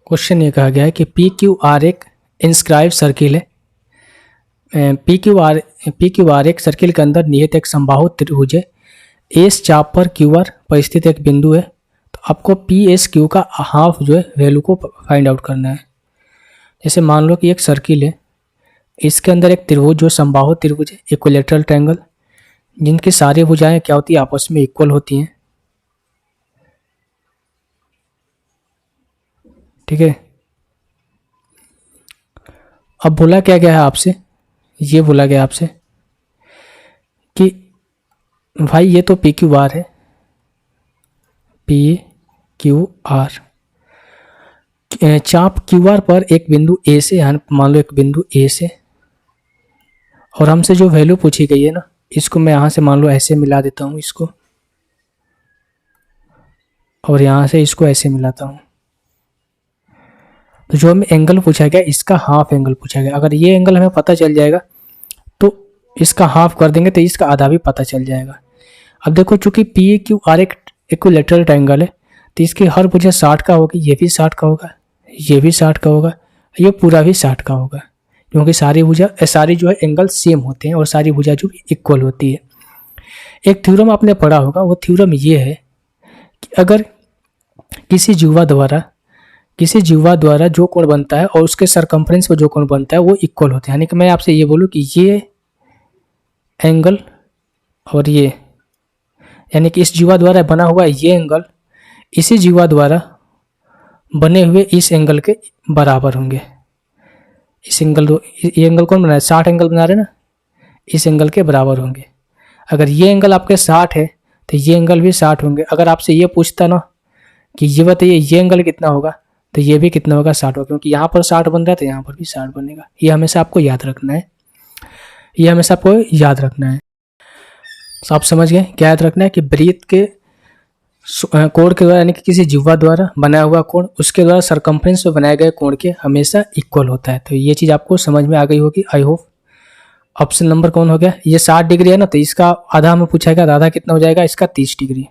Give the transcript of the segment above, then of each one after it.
Question ये कहा गया है कि पी क्यू आर एक इंस्क्राइब सर्किल है। पी क्यू आर एक सर्किल के अंदर निहित एक समबाहु त्रिभुज है। एस चाप पर क्यू आर पर स्थित एक बिंदु है। तो आपको पी एस क्यू का हाफ जो है वैल्यू को फाइंड आउट करना है। जैसे मान लो कि एक सर्किल है, इसके अंदर एक त्रिभुज जो समबाहु त्रिभुज है, इक्विलैटरल ट्रायंगल, जिनकी सारी भुजाएं क्या होती है, आपस में इक्वल होती हैं। ठीक है। अब बोला क्या गया है आपसे, ये बोला गया आपसे कि भाई ये तो पी क्यू आर है, पी क्यू आर, चाप क्यू आर पर एक बिंदु ए से, मान लो एक बिंदु ए से, और हमसे जो वैल्यू पूछी गई है ना, इसको मैं यहाँ से मान लो ऐसे मिला देता हूँ इसको, और यहाँ से इसको ऐसे मिलाता हूँ। तो जो हमें एंगल पूछा गया इसका हाफ एंगल पूछा गया। अगर ये एंगल हमें पता चल जाएगा तो इसका हाफ कर देंगे तो इसका आधा भी पता चल जाएगा। अब देखो चूंकि पी क्यू आर एक इक्विलैटरल ट्रायंगल है तो इसकी हर भुजा 60 का होगी, ये भी 60 का होगा, ये भी 60 का होगा, ये पूरा भी 60 का होगा, क्योंकि सारी जो है एंगल सेम होते हैं और सारी भुजा जो इक्वल होती है। एक थ्योरम आपने पढ़ा होगा, वो थ्योरम ये है कि अगर किसी जीवा द्वारा जो कोण बनता है और उसके सरकमफ्रेंस पर जो कोण बनता है वो इक्वल होते हैं। यानी कि मैं आपसे ये बोलूँ कि ये एंगल और ये, यानी कि इस जीवा द्वारा बना हुआ ये एंगल इसी जीवा द्वारा बने हुए इस एंगल के बराबर होंगे। इस एंगल, ये एंगल कौन बना है, 60 एंगल बना रहे ना, इस एंगल के बराबर होंगे। अगर ये एंगल आपके 60 है तो ये एंगल भी 60 होंगे। अगर आपसे ये पूछता ना कि ये बताइए ये एंगल कितना होगा, तो ये भी कितना होगा, 60 होगा, क्योंकि यहाँ पर 60 बन रहा है तो यहाँ पर भी 60 बनेगा। ये हमेशा आपको याद रखना है, ये हमेशा आपको याद रखना है। तो आप समझ गए क्या याद रखना है कि वृत्त के कोण के द्वारा, यानी कि किसी जीवा द्वारा बनाया हुआ कोण उसके द्वारा सरकमफ्रेंस में बनाए गए कोण के हमेशा इक्वल होता है। तो ये चीज़ आपको समझ में आ गई होगी, आई होप। ऑप्शन नंबर कौन हो गया, ये 60 डिग्री है ना, तो इसका आधा हमें पूछा गया, आधा कितना हो जाएगा इसका, 30 डिग्री।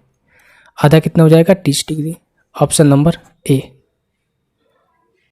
आधा कितना हो जाएगा, 30 डिग्री। Option number A.